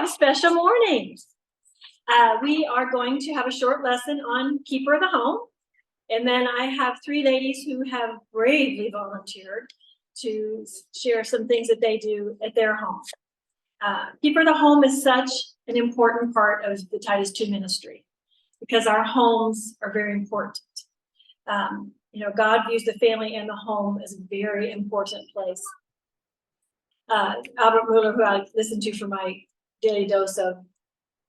have a special morning. We are going to have a short lesson on keeper of the home. And then I have three ladies who have bravely volunteered to share some things that they do at their home. Keeper of the home is such an important part of the Titus II ministry because our homes are very important. God views the family and the home as a very important place. Albert Mueller, who I listen to for my daily dose of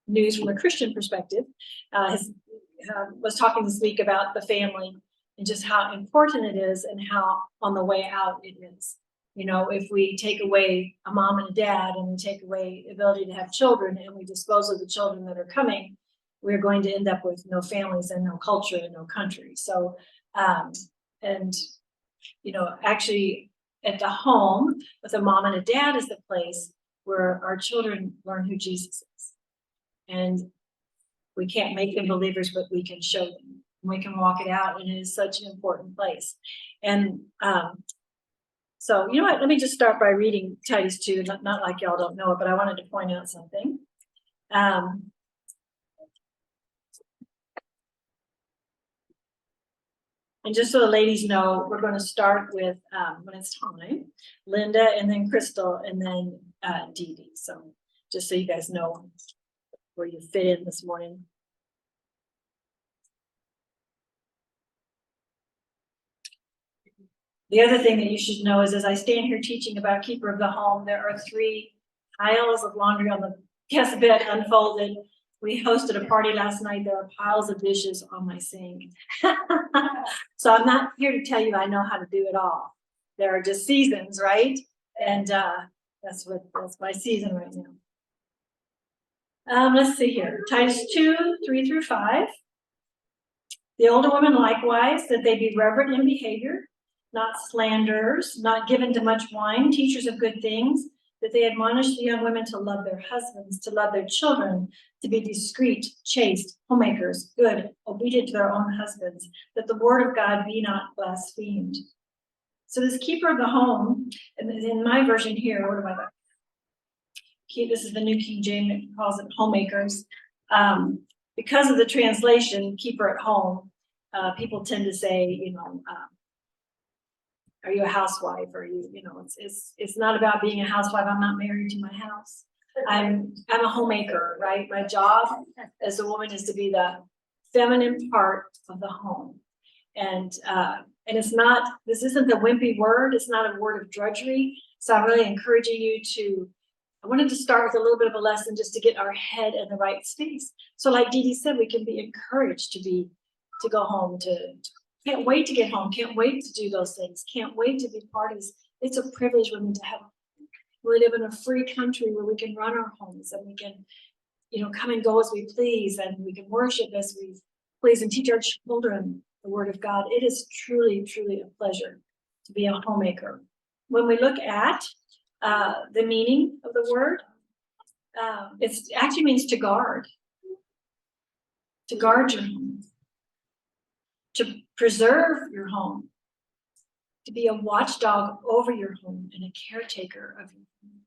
news from a Christian perspective, was talking this week about the family and just how important it is and how on the way out it is. If we take away a mom and a dad and we take away the ability to have children and we dispose of the children that are coming, we're going to end up with no families and no culture and no country. So, actually at the home with a mom and a dad is the place where our children learn who Jesus is. And we can't make them believers, but we can show them. We can walk it out, and it is such an important place. And so, you know what? Let me just start by reading Titus 2. Not like y'all don't know it, but I wanted to point out something. And just so the ladies know, we're going to start with, when it's time, Linda, and then Crystal, and then Didi. So just so you guys know where you fit in this morning. The other thing that you should know is as I stand here teaching about keeper of the home, there are 3 piles of laundry on the guest bed unfolded. We hosted a party last night. There are piles of dishes on my sink. So I'm not here to tell you I know how to do it all. There are just seasons, right? And that's my season right now. Let's see here. Titus 2, 3 through 5. The older women likewise, that they be reverent in behavior, not slanderers, not given to much wine, teachers of good things, that they admonish the young women to love their husbands, to love their children, to be discreet, chaste, homemakers, good, obedient to their own husbands, that the word of God be not blasphemed. So this keeper of the home, and in my version here, what have I got? This is the New King James, it calls it homemakers. Because of the translation, keeper at home, people tend to say, are you a housewife? Or it's not about being a housewife. I'm not married to my house. I'm a homemaker, right? My job as a woman is to be the feminine part of the home. And it's not, this isn't the wimpy word. It's not a word of drudgery. So I'm really encouraging you I wanted to start with a little bit of a lesson just to get our head in the right space. So like Didi said, we can be encouraged to go home, can't wait to get home, can't wait to do those things, can't wait to be parties. It's a privilege women to have. We live in a free country where we can run our homes and we can, come and go as we please, and we can worship as we please and teach our children the word of God. It is truly, truly a pleasure to be a homemaker. When we look at the meaning of the word, it actually means to guard your home, to preserve your home, to be a watchdog over your home and a caretaker of your home.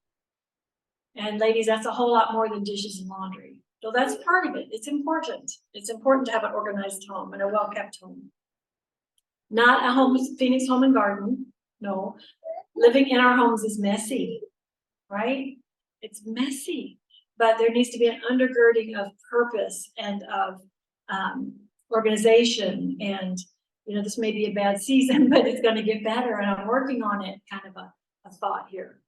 And ladies, that's a whole lot more than dishes and laundry. So that's part of it. It's important. It's important to have an organized home and a well-kept home. Not a home, Phoenix Home and Garden. No, living in our homes is messy, right? It's messy, but there needs to be an undergirding of purpose and of organization. And this may be a bad season, but it's going to get better, and I'm working on it. Kind of a thought here.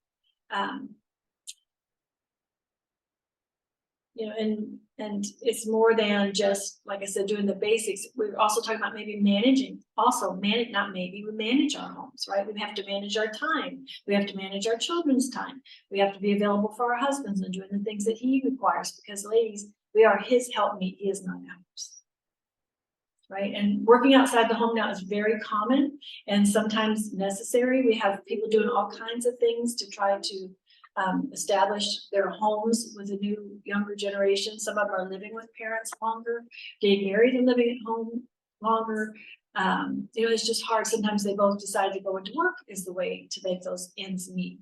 And it's more than just, like I said, doing the basics. We're also talking about maybe managing. We manage our homes, right? We have to manage our time. We have to manage our children's time. We have to be available for our husbands and doing the things that he requires, because ladies, we are his helpmeet. He is not ours. Right? And working outside the home now is very common and sometimes necessary. We have people doing all kinds of things to try to establish their homes with a new younger generation. Some of them are living with parents longer, getting married and living at home longer. It's just hard. Sometimes they both decide to go into work is the way to make those ends meet.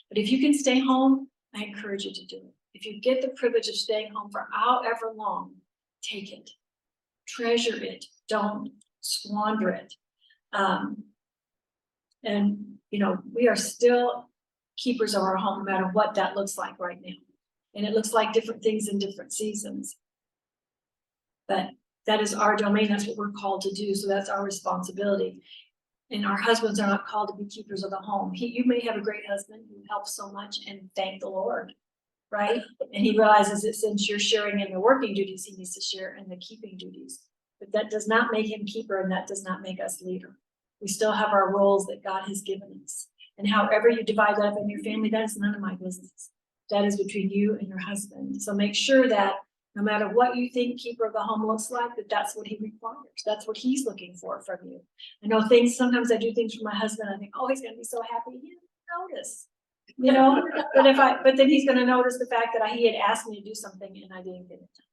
But if you can stay home, I encourage you to do it. If you get the privilege of staying home for however long, take it, treasure it, don't squander it. And, you know, we are still keepers of our home, no matter what that looks like right now. And it looks like different things in different seasons. But that is our domain. That's what we're called to do. So that's our responsibility. And our husbands are not called to be keepers of the home. You may have a great husband who helps so much, and thank the Lord, right? And he realizes that since you're sharing in the working duties, he needs to share in the keeping duties. But that does not make him keeper, and that does not make us leader. We still have our roles that God has given us. And however you divide that up in your family, that is none of my business. That is between you and your husband. So make sure that no matter what you think keeper of the home looks like, that's what he requires. That's what he's looking for from you. I know sometimes I do things for my husband. I think, oh, he's going to be so happy. He didn't notice, you know, but then he's going to notice the fact that he had asked me to do something and I didn't get it done.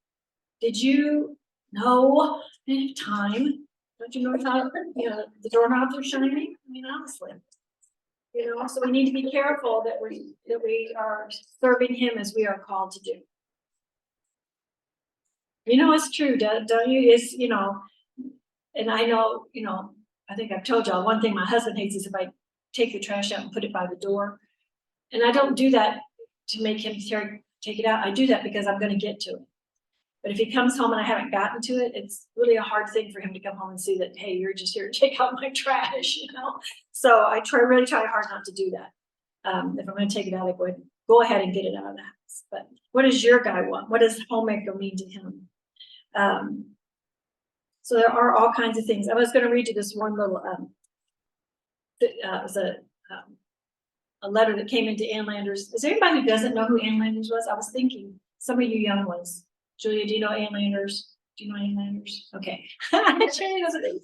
Did you know any time? Don't you know how, you know, the doorknobs are shining? I mean, honestly, you know, so we need to be careful that we are serving him as we are called to do. You know, it's true, don't you? It's, you know, and I know, you know, I think I've told y'all one thing my husband hates is if I take the trash out and put it by the door. And I don't do that to make him take it out. I do that because I'm going to get to it. But if he comes home and I haven't gotten to it, it's really a hard thing for him to come home and see that, hey, you're just here to take out my trash, you know? So I really try hard not to do that. If I'm going to take it out, I go ahead and get it out of the house. But what does your guy want? What does homemaker mean to him? So there are all kinds of things. I was going to read you this one little, it was a letter that came into Ann Landers. Is there anybody who doesn't know who Ann Landers was? I was thinking, some of you young ones. Julia, do you know Ann Landers? Do you know Ann Landers? Okay.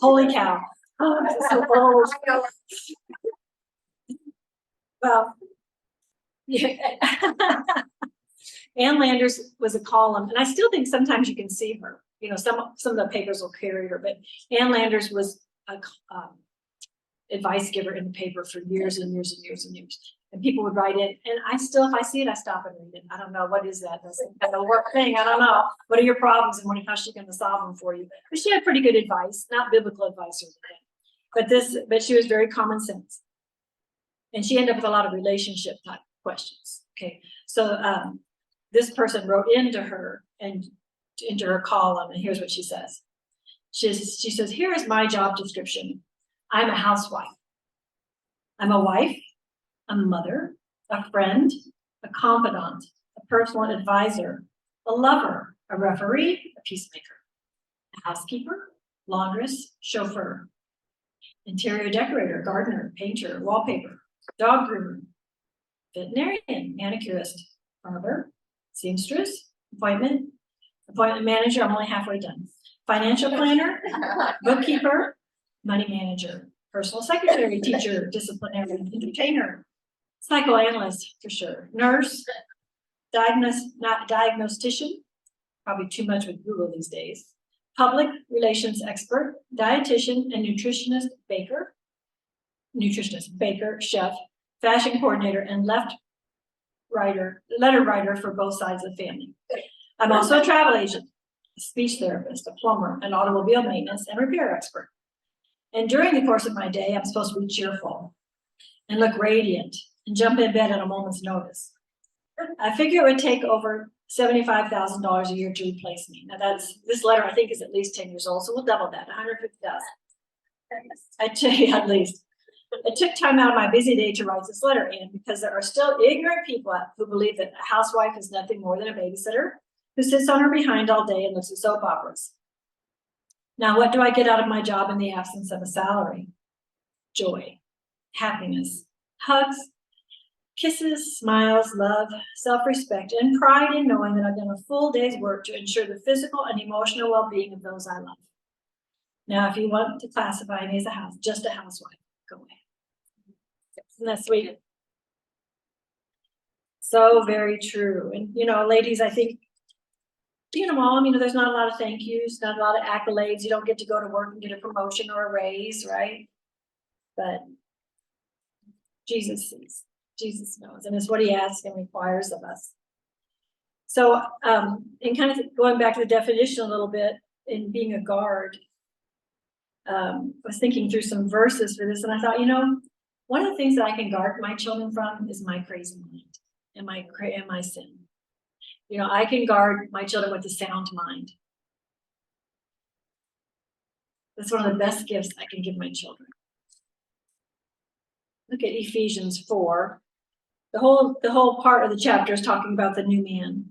Holy cow. Oh, that's so old. Well, yeah. Ann Landers was a column, and I still think sometimes you can see her. You know, some of the papers will carry her, but Ann Landers was a advice giver in the paper for years and years and years and years. And people would write in, and if I see it, I stop and read it. I don't know, what is that? That's a work thing. I don't know. What are your problems, and how's she going to solve them for you? But she had pretty good advice, not biblical advice or anything. But she was very common sense. And she ended up with a lot of relationship type questions. Okay, so this person wrote into her column, and here's what she says. She says, here is my job description. I'm a housewife. I'm a wife, a mother, a friend, a confidant, a personal advisor, a lover, a referee, a peacemaker, a housekeeper, laundress, chauffeur, interior decorator, gardener, painter, wallpaper, dog groomer, veterinarian, manicurist, barber, seamstress, appointment manager, I'm only halfway done, financial planner, bookkeeper, money manager, personal secretary, teacher, disciplinarian, entertainer, psychoanalyst for sure, nurse, diagnostician, probably too much with Google these days, public relations expert, dietitian and nutritionist, baker, chef, fashion coordinator, and letter writer for both sides of the family. I'm also a travel agent, a speech therapist, a plumber, an automobile maintenance and repair expert. And during the course of my day, I'm supposed to be cheerful and look radiant and jump in bed at a moment's notice. I figure it would take over $75,000 a year to replace me. Now this letter I think is at least 10 years old, so we'll double that, 150,000. I tell you, at least. I took time out of my busy day to write this letter in because there are still ignorant people who believe that a housewife is nothing more than a babysitter who sits on her behind all day and looks at soap operas. Now, what do I get out of my job in the absence of a salary? Joy, happiness, hugs, kisses, smiles, love, self-respect, and pride in knowing that I've done a full day's work to ensure the physical and emotional well-being of those I love. Now, if you want to classify me as just a housewife, go ahead. Isn't that sweet? So very true. And, you know, ladies, I think being a mom, you know, there's not a lot of thank yous, not a lot of accolades. You don't get to go to work and get a promotion or a raise, right? But Jesus sees, Jesus knows, and it's what he asks and requires of us. So, and kind of going back to the definition a little bit in being a guard, I was thinking through some verses for this, and I thought, one of the things that I can guard my children from is my crazy mind and my sin. I can guard my children with a sound mind. That's one of the best gifts I can give my children. Look at Ephesians 4. The whole part of the chapter is talking about the new man.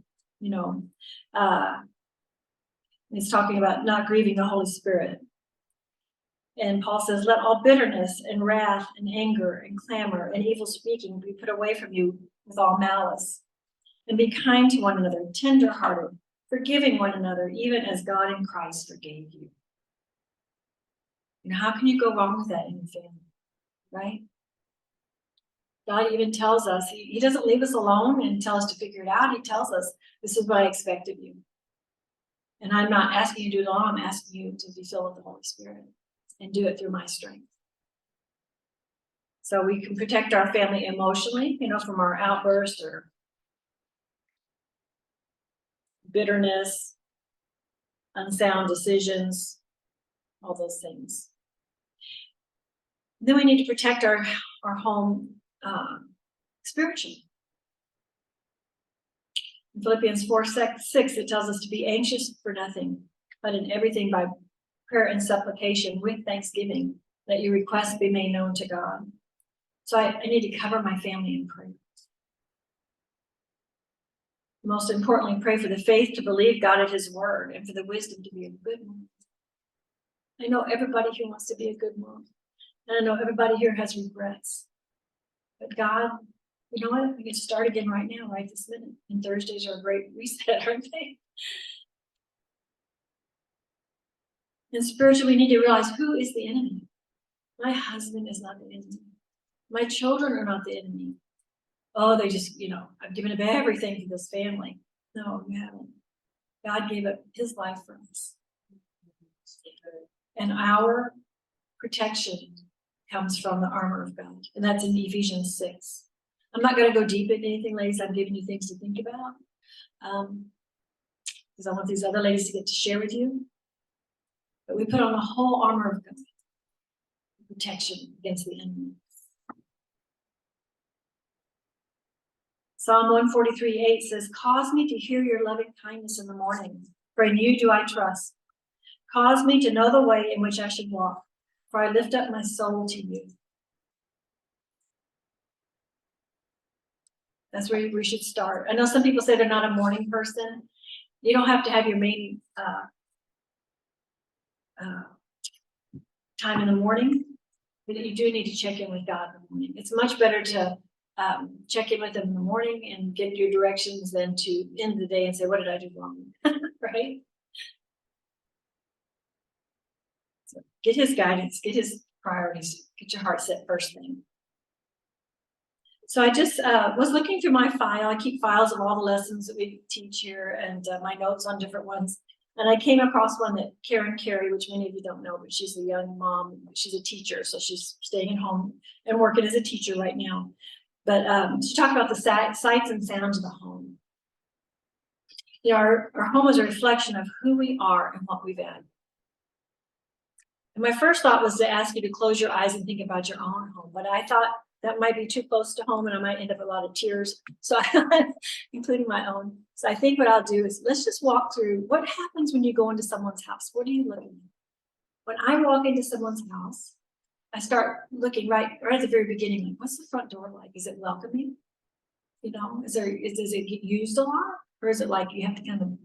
It's talking about not grieving the Holy Spirit. And Paul says, let all bitterness and wrath and anger and clamor and evil speaking be put away from you with all malice. And be kind to one another, tender-hearted, forgiving one another, even as God in Christ forgave you. How can you go wrong with that in your family, right? God even tells us, he doesn't leave us alone and tell us to figure it out. He tells us, this is what I expect of you. And I'm not asking you to do it alone. I'm asking you to be filled with the Holy Spirit and do it through my strength. So we can protect our family emotionally, from our outbursts or bitterness, unsound decisions, all those things. Then we need to protect our home spiritually. In Philippians 4:6, it tells us to be anxious for nothing, but in everything by prayer and supplication with thanksgiving, that your requests be made known to God. So I need to cover my family in prayer. Most importantly, pray for the faith to believe God at his word and for the wisdom to be a good mom. I know everybody here wants to be a good mom. And I know everybody here has regrets. But God, you know what? We can start again right now, right this minute. And Thursdays are a great reset, aren't they? And spiritually, we need to realize, who is the enemy? My husband is not the enemy. My children are not the enemy. Oh, they just, I've given up everything for this family. No, you haven't. God gave up his life for us. And our protection comes from the armor of God. And that's in Ephesians 6. I'm not going to go deep into anything, ladies. I'm giving you things to think about. Because I want these other ladies to get to share with you. But we put on the whole armor of God. Protection against the enemy. Psalm 143:8 says, cause me to hear your loving kindness in the morning, for in you do I trust. Cause me to know the way in which I should walk, for I lift up my soul to you. That's where we should start. I know some people say they're not a morning person. You don't have to have your main time in the morning, but you do need to check in with God in the morning. It's much better to check in with him in the morning and get your directions than to end the day and say, what did I do wrong? Right? So get his guidance, get his priorities, get your heart set first thing. So I just was looking through my file. I keep files of all the lessons that we teach here and my notes on different ones. And I came across one that Karen Carey, which many of you don't know, but she's a young mom. She's a teacher, so she's staying at home and working as a teacher right now. But she talked about the sights and sounds of the home. Our home is a reflection of who we are and what we've had. And my first thought was to ask you to close your eyes and think about your own home. But I thought that might be too close to home and I might end up with a lot of tears. So including my own. So I think what I'll do is let's just walk through what happens when you go into someone's house. What are you looking at? When I walk into someone's house, I start looking right at the very beginning, like, what's the front door like? Is it welcoming? Does it get used a lot? Or is it like you have to kind of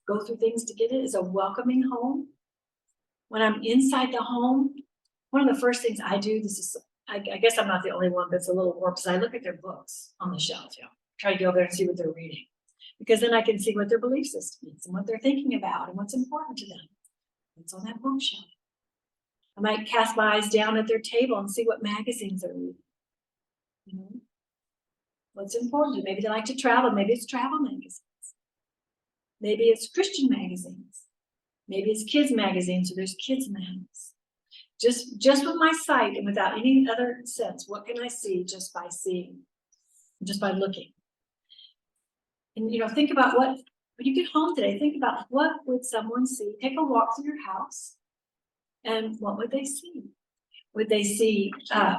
go through things to get it? Is a welcoming home? When I'm inside the home, one of the first things I do, I guess I'm not the only one, but it's a little warped, is I look at their books on the shelf. Try to go there and see what they're reading. Because then I can see what their belief system is and what they're thinking about and what's important to them. What's on that bookshelf. I might cast my eyes down at their table and see what magazines they're reading. What's important to them. Maybe they like to travel. Maybe it's travel magazines. Maybe it's Christian magazines. Maybe it's kids magazines, so there's kids in the house. Just with my sight and without any other sense, what can I see just by seeing, just by looking? And, think about when you get home today, think about what would someone see? Take a walk through your house, and what would they see? Would they see, try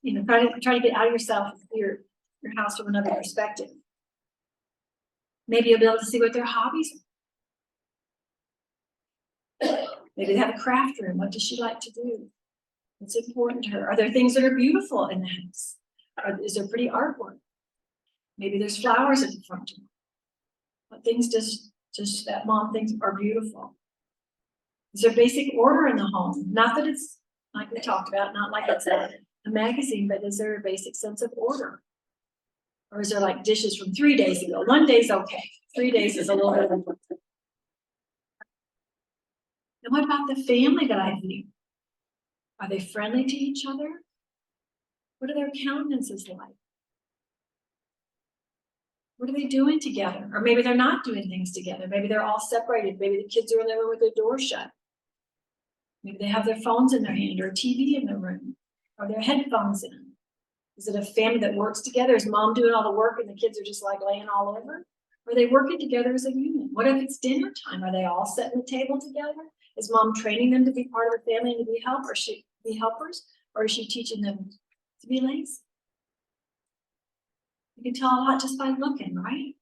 to get out of yourself, your house from another perspective. Maybe you'll be able to see what their hobbies are. Maybe they have a craft room. What does she like to do? What's important to her? Are there things that are beautiful in the house? Is there pretty artwork? Maybe there's flowers in the front door. What things does that mom think are beautiful? Is there basic order in the home? Not that it's like we talked about, not like it's a magazine, but is there a basic sense of order? Or is there like dishes from 3 days ago? 1 day's okay. 3 days is a little bit. And what about the family that I view? Are they friendly to each other? What are their countenances like? What are they doing together? Or maybe they're not doing things together. Maybe they're all separated. Maybe the kids are in their room with their door shut. Maybe they have their phones in their hand or a TV in their room. Or their headphones in. Is it a family that works together? Is mom doing all the work and the kids are just like laying all over? Or are they working together as a unit? What if it's dinner time? Are they all sitting at the table together? Is mom training them to be part of the family and to be helpers? Or is she teaching them to be lazy? You can tell a lot just by looking, right?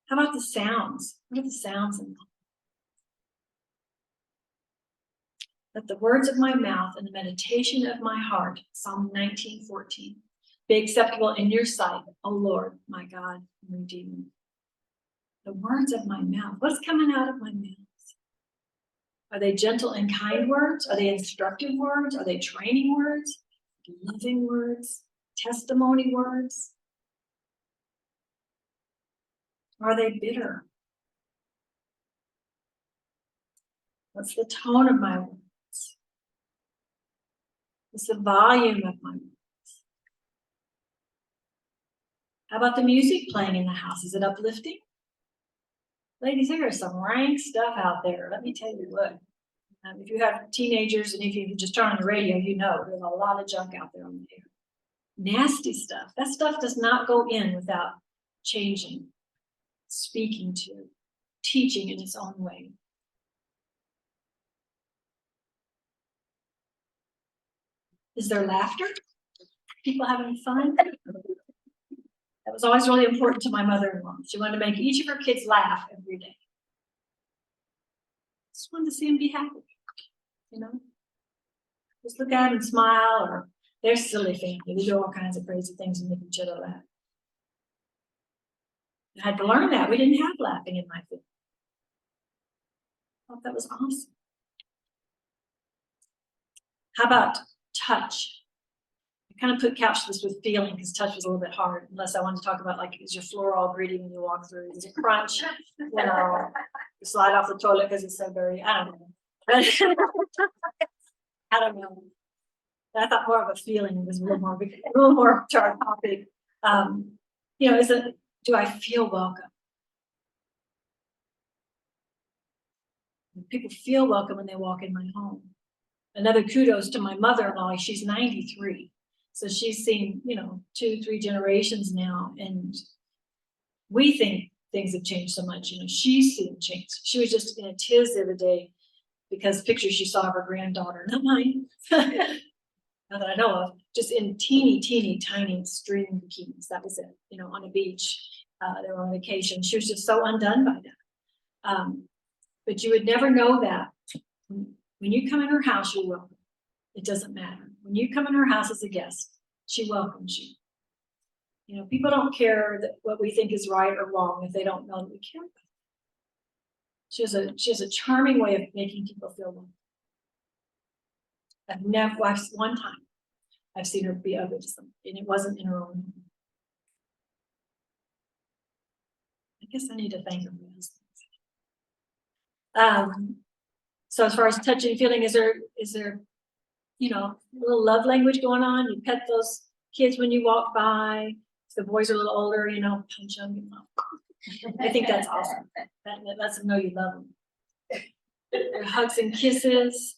How about the sounds? What are the sounds in them? Let the words of my mouth and the meditation of my heart, Psalm 19:14, be acceptable in your sight, O Lord, my God and Redeemer. The words of my mouth. What's coming out of my mouth? Are they gentle and kind words? Are they instructive words? Are they training words? Loving words? Testimony words? Or are they bitter? What's the tone of my words? What's the volume of my words? How about the music playing in the house? Is it uplifting? Ladies, there is some rank stuff out there. Let me tell you what. If you have teenagers and if you just turn on the radio, there's a lot of junk out there on the air. Nasty stuff. That stuff does not go in without changing, speaking to, teaching in its own way. Is there laughter? People having fun? That was always really important to my mother-in-law. She wanted to make each of her kids laugh every day. Just wanted to see them be happy, Just look at them and smile, or they're silly family. They do all kinds of crazy things and make each other laugh. I had to learn that. We didn't have laughing in my family. I thought that was awesome. How about touch? I kind of couched this with feeling because touch was a little bit hard, unless I wanted to talk about is your floor all gritty when you walk through? Is it crunch? You slide off the toilet because it's so dirty. I don't know. I don't know. I thought more of a feeling. It was a little more to our topic. Do I feel welcome? People feel welcome when they walk in my home. Another kudos to my mother-in-law. She's 93. So she's seen, 2-3 generations now. And we think things have changed so much. She's seen change. She was just in a tiz the other day because pictures she saw of her granddaughter, not mine, not that I know of, just in teeny, tiny string bikinis. That was it, on a beach. They were on vacation. She was just so undone by that. But you would never know that. When you come in her house, you're welcome. It doesn't matter. When you come in her house as a guest, she welcomes you. People don't care what we think is right or wrong if they don't know that we care about it. She has a charming way of making people feel welcome. One time I've seen her be ugly to somebody, and it wasn't in her own home. I guess I need to thank her for those things. So as far as touch and feeling, is there a little love language going on? You pet those kids when you walk by. If the boys are a little older, punch them. I think that's awesome. That lets them know you love them. Their hugs and kisses.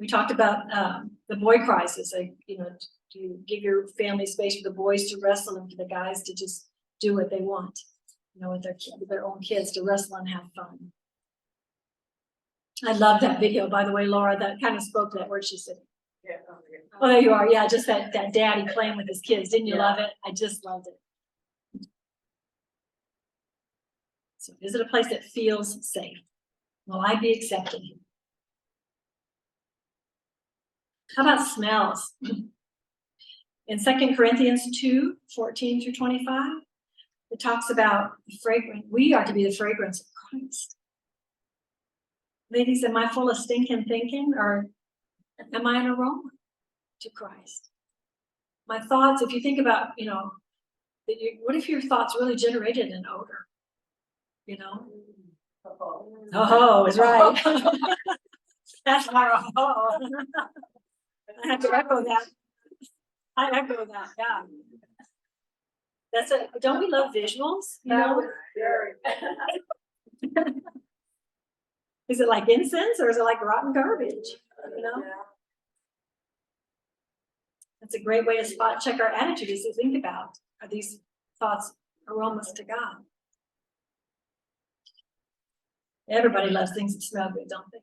We talked about the boy crisis. Like, you know, do you give your family space for the boys to wrestle and for the guys to just do what they want, you know, with their own kids, to wrestle and have fun. I love that video, by the way, Laura. That kind of spoke to that word she said. Yeah. Oh, there you are. Yeah, just that daddy playing with his kids. Didn't you love it? I just loved it. So is it a place that feels safe? Will I be accepted? How about smells? In 2 Corinthians 2:14-25, it talks about the fragrance. We are to be the fragrance of Christ. Ladies, am I full of stinking thinking, or am I an aroma to Christ? My thoughts, if you think about, you know, what if your thoughts really generated an odor? You know? Oh, is right. That's my oh. I have to echo that. I echo that, yeah. That's it. Don't we love visuals? You know? Is it like incense or is it like rotten garbage? You know? That's a great way to spot check our attitude, is to think about, are these thoughts aromas to God? Everybody loves things that smell good, don't they?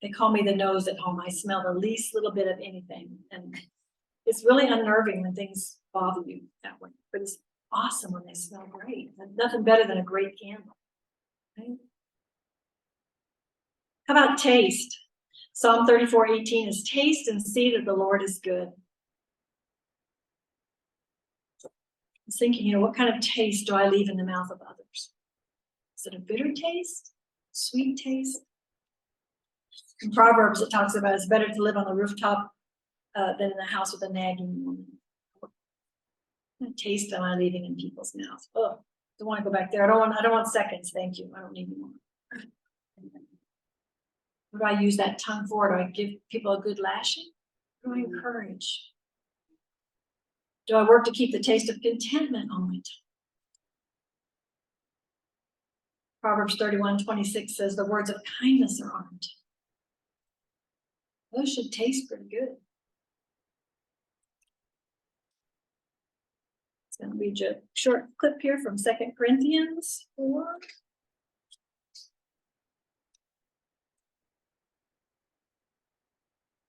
They call me the nose at home. I smell the least little bit of anything. And it's really unnerving when things bother you that way. But it's awesome when they smell great. And nothing better than a great candle. Right? How about taste? Psalm 34:18 is taste and see that the Lord is good. I was thinking, you know, what kind of taste do I leave in the mouth of others? Is it a bitter taste? Sweet taste? In Proverbs, it talks about it's better to live on the rooftop than in a house with a nagging woman. What taste am I leaving in people's mouths? Oh, don't want to go back there. I don't want seconds. Thank you. I don't need any more. What do I use that tongue for? Do I give people a good lashing? Do I encourage? Do I work to keep the taste of contentment on my tongue? Proverbs 31:26 says the words of kindness are on my tongue. Those should taste pretty good. It's going to read you a short clip here from 2 Corinthians 4.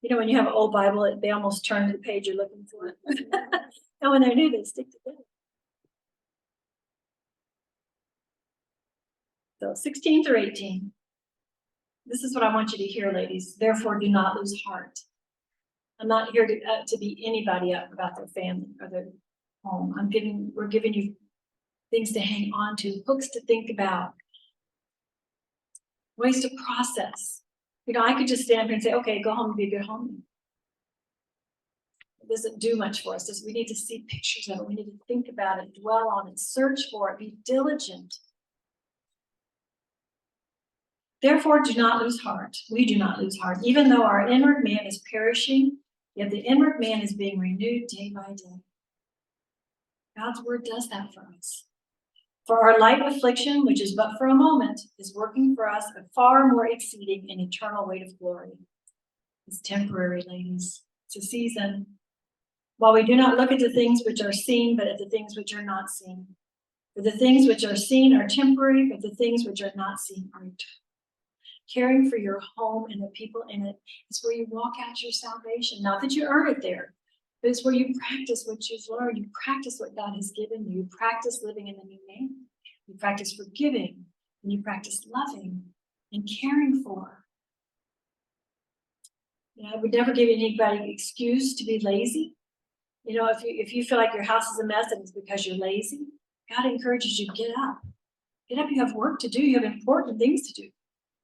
You know, when you have an old Bible, they almost turn to the page you're looking for. And when they're new, they stick together. So 16-18. This is what I want you to hear, ladies. Therefore, do not lose heart. I'm not here to beat anybody up about their family or their home. We're giving you things to hang on to, hooks to think about, ways to process. You know, I could just stand up here and say, okay, go home and be a good home. It doesn't do much for us. We need to see pictures of it. We need to think about it, dwell on it, search for it, be diligent. Therefore, do not lose heart. We do not lose heart. Even though our inward man is perishing, yet the inward man is being renewed day by day. God's word does that for us. For our light affliction, which is but for a moment, is working for us a far more exceeding and eternal weight of glory. It's temporary, ladies. It's a season. While we do not look at the things which are seen, but at the things which are not seen. For the things which are seen are temporary, but the things which are not seen are eternal. Caring for your home and the people in it is where you walk out your salvation. Not that you earn it there, but it's where you practice what you've learned. You practice what God has given you. You practice living in the new name. You practice forgiving, and you practice loving and caring for. You know, I would never give anybody an excuse to be lazy. You know, if you feel like your house is a mess and it's because you're lazy, God encourages you to get up. Get up, you have work to do. You have important things to do.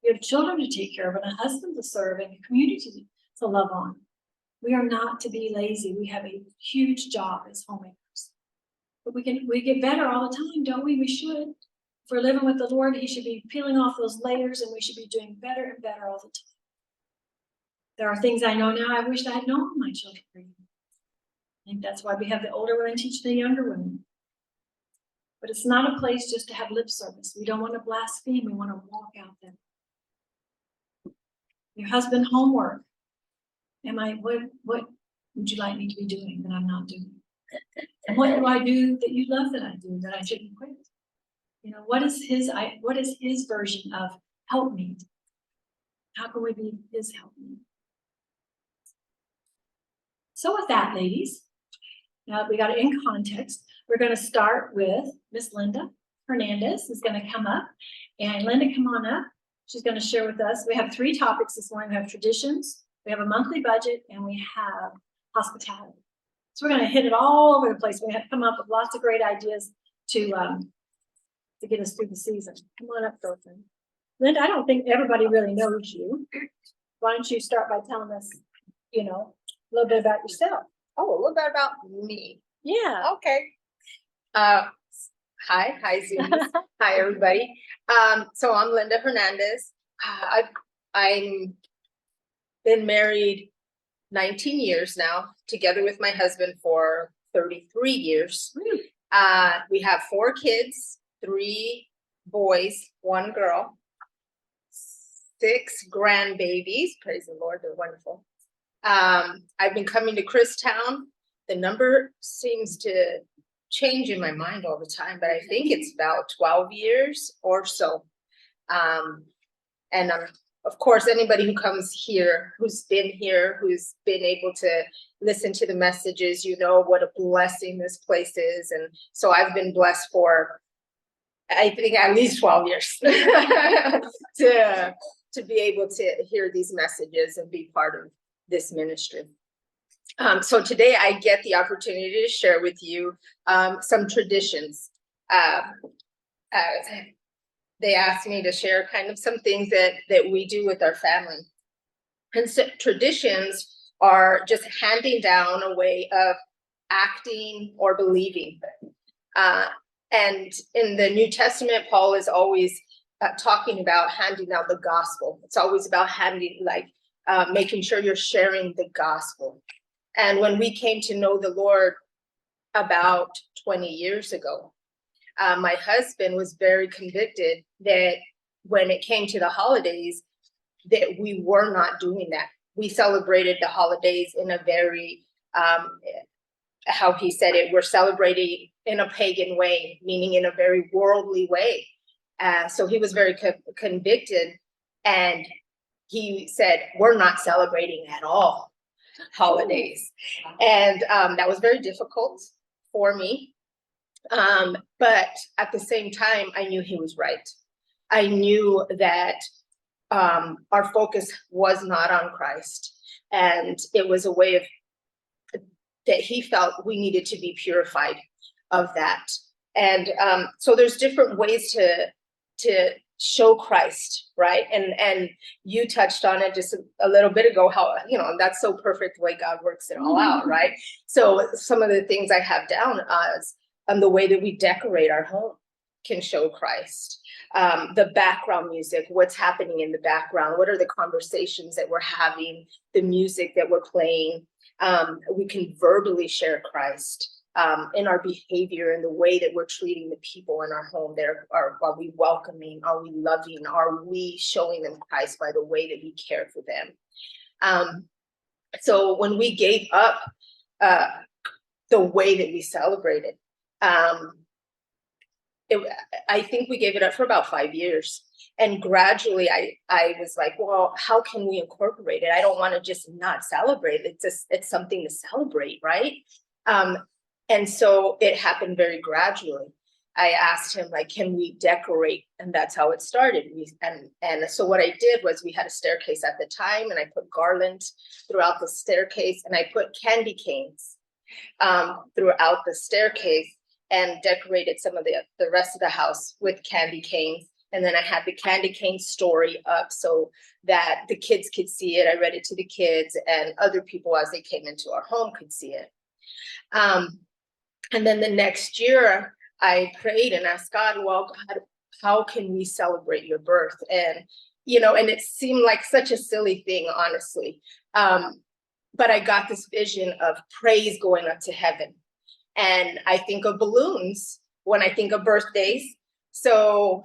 You have children to take care of and a husband to serve and a community to love on. We are not to be lazy. We have a huge job as homemakers. But we get better all the time, don't we? We should. If we're living with the Lord, He should be peeling off those layers and we should be doing better and better all the time. There are things I know now I wish I had known my children. I think that's why we have the older women teach the younger women. But it's not a place just to have lip service. We don't want to blaspheme. We want to walk out there. Your husband homework. What would you like me to be doing that I'm not doing? And what do I do that you love that I do that I shouldn't quit? You know, what is his version of help me? How can we be his help me? So with that, ladies, now we got it in context. We're going to start with Miss Linda Hernandez is going to come up. And Linda, come on up. She's going to share with us. We have 3 topics this morning. We have traditions, we have a monthly budget, and we have hospitality. So we're going to hit it all over the place. We have to come up with lots of great ideas to get us through the season. Come on up, girlfriend. Linda, I don't think everybody really knows you. Why don't you start by telling us, you know, a little bit about yourself? Oh, a little bit about me. Yeah. Okay. Hi, Zoomies. Hi, everybody. So I'm Linda Hernandez. I'm been married 19 years now, together with my husband for 33 years. We have 4 kids, 3 boys, 1 girl, 6 grandbabies. Praise the Lord, they're wonderful. I've been coming to Christown. The number seems to change in my mind all the time, but I think it's about 12 years or so. And of course, anybody who comes here, who's been able to listen to the messages, you know what a blessing this place is. And so I've been blessed for, I think, at least 12 years to be able to hear these messages and be part of this ministry. So today I get the opportunity to share with you some traditions. They asked me to share kind of some things that we do with our family. And so traditions are just handing down a way of acting or believing. And in the New Testament, Paul is always talking about handing out the gospel. It's always about making sure you're sharing the gospel. And when we came to know the Lord about 20 years ago, my husband was very convicted that when it came to the holidays, that we were not doing that. We celebrated the holidays in a very, how he said it, we're celebrating in a pagan way, meaning in a very worldly way. So he was very convicted, and he said, we're not celebrating at all holidays. And that was very difficult for me. But at the same time, I knew he was right. I knew that our focus was not on Christ. And it was a way of that he felt we needed to be purified of that. And so there's different ways to show Christ, right? And you touched on it just a little bit ago, how, you know, that's so perfect the way God works it all out, right? So some of the things I have down as the way that we decorate our home can show Christ. The background music, what's happening in the background, what are the conversations that we're having, the music that we're playing. We can verbally share Christ in our behavior, in the way that we're treating the people in our home. Are we welcoming? Are we loving? Are we showing them Christ by the way that we care for them? So when we gave up the way that we celebrated, I think we gave it up for about 5 years. And gradually I was like, well, how can we incorporate it? I don't want to just not celebrate. It's something to celebrate, right? And so it happened very gradually. I asked him, like, can we decorate? And that's how it started. And so what I did was, we had a staircase at the time, and I put garland throughout the staircase, and I put candy canes throughout the staircase, and decorated some of the rest of the house with candy canes. And then I had the candy cane story up so that the kids could see it. I read it to the kids, and other people as they came into our home could see it. And then the next year I prayed and asked God, well, God, how can we celebrate your birth? And, you know, and it seemed like such a silly thing, honestly. But I got this vision of praise going up to heaven. And I think of balloons when I think of birthdays. So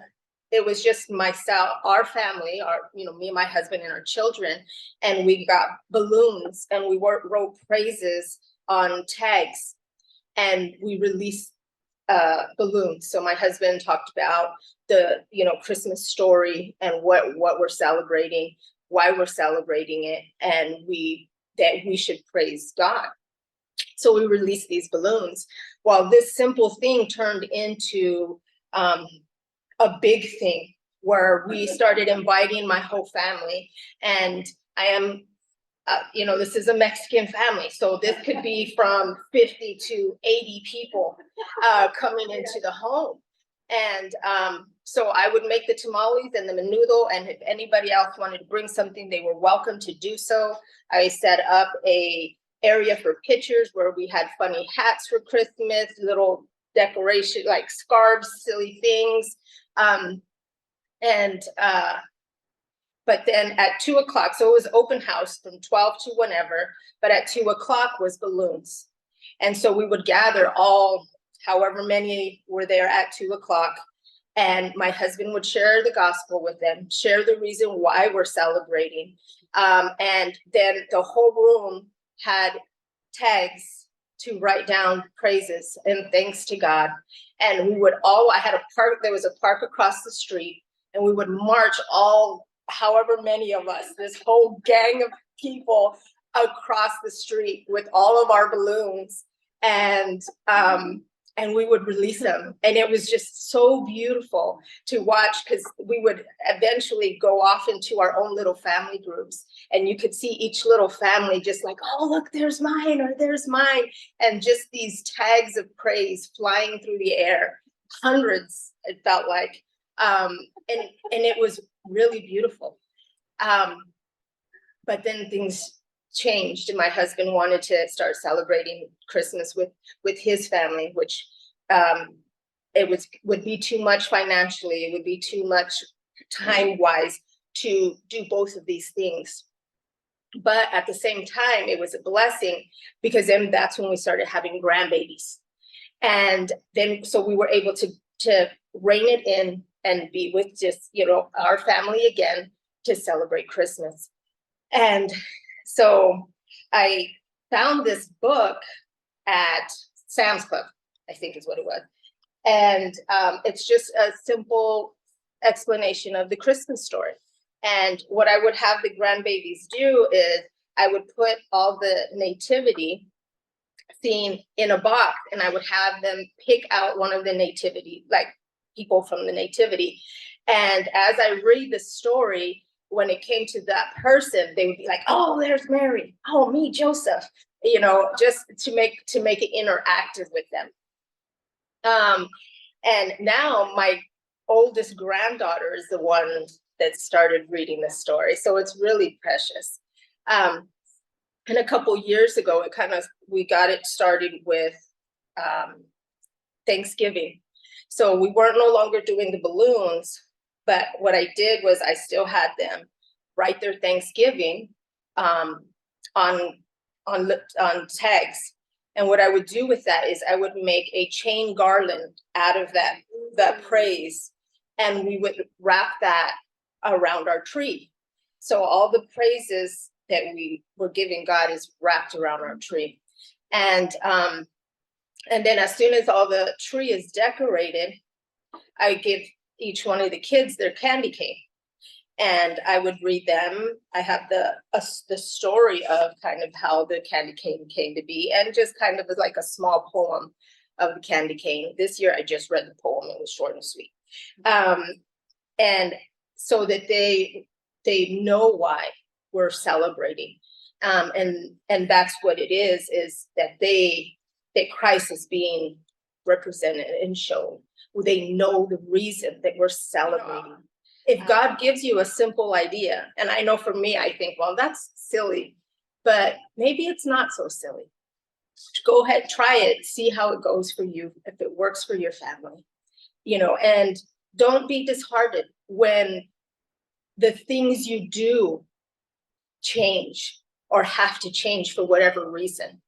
it was just myself, our family, me and my husband and our children, and we got balloons and we wrote praises on tags, and we released balloons. So my husband talked about the, Christmas story and what we're celebrating, why we're celebrating it, and that we should praise God. So we released these balloons. Well, this simple thing turned into a big thing where we started inviting my whole family. And I am, this is a Mexican family, so this could be from 50 to 80 people coming into the home. And so I would make the tamales and the menudo, and if anybody else wanted to bring something, they were welcome to do so. I set up a area for pictures where we had funny hats for Christmas, little decoration like scarves, silly things. But then at 2:00, so it was open house from 12 to whenever, but at 2:00 was balloons. And so we would gather however many were there at 2:00, and my husband would share the gospel with them, share the reason why we're celebrating. And then the whole room had tags to write down praises and thanks to God. And we would there was a park across the street, and we would march however many of us, this whole gang of people across the street with all of our balloons, and we would release them. And it was just so beautiful to watch, because we would eventually go off into our own little family groups, and you could see each little family just like, oh, look, there's mine, or there's mine. And just these tags of praise flying through the air, hundreds, it felt like. And it was really beautiful. But then things changed, and my husband wanted to start celebrating Christmas with his family, which would be too much financially. It would be too much time-wise to do both of these things. But at the same time, it was a blessing, because then that's when we started having grandbabies. And then, so we were able to rein it in and be with just, our family again to celebrate Christmas. And so I found this book at Sam's Club, I think is what it was. And it's just a simple explanation of the Christmas story. And what I would have the grandbabies do is I would put all the nativity scene in a box, and I would have them pick out one of the nativity, like people from the nativity. And as I read the story, when it came to that person, they would be like, oh, there's Mary. Oh, me, Joseph, just to make it interactive with them. And now my oldest granddaughter is the one that started reading the story. So it's really precious. And a couple years ago, we got it started with Thanksgiving. So we weren't no longer doing the balloons, but what I did was I still had them write their Thanksgiving on tags. And what I would do with that is I would make a chain garland out of that praise, and we would wrap that around our tree. So all the praises that we were giving God is wrapped around our tree. And then as soon as all the tree is decorated, I give each one of the kids their candy cane, and I would read them. I have the story of kind of how the candy cane came to be, and just kind of like a small poem of the candy cane. This year I just read the poem. It was short and sweet. And so that they know why we're celebrating. And that's what it is that Christ is being represented and shown. They know the reason that we're celebrating. If God gives you a simple idea, and I know for me, I think, well, that's silly, but maybe it's not so silly. Go ahead, try it, see how it goes for you, if it works for your family, and don't be disheartened when the things you do change or have to change for whatever reason,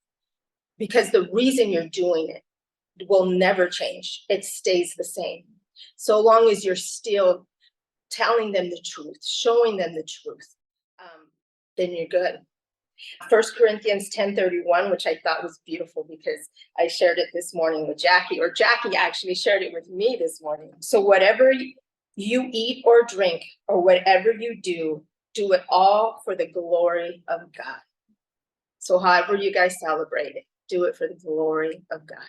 because the reason you're doing it will never change. It stays the same. So long as you're still telling them the truth, showing them the truth, then you're good. 1 Corinthians 10:31, which I thought was beautiful because I shared it this morning with Jackie, or Jackie actually shared it with me this morning. So whatever you eat or drink or whatever you do it all for the glory of God. So however you guys celebrate it, do it for the glory of God.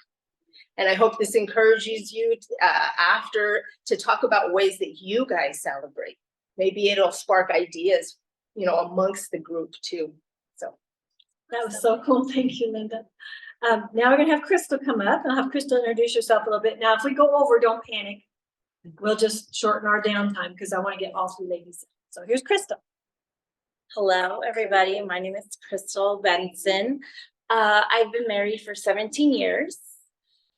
And I hope this encourages you after to talk about ways that you guys celebrate. Maybe it'll spark ideas, amongst the group too. So that was so cool. Thank you, Linda. Now we're gonna have Crystal come up. I'll have Crystal introduce yourself a little bit. Now, if we go over, don't panic. We'll just shorten our downtime because I want to get all three ladies. So here's Crystal. Hello, everybody. My name is Crystal Benson. I've been married for 17 years,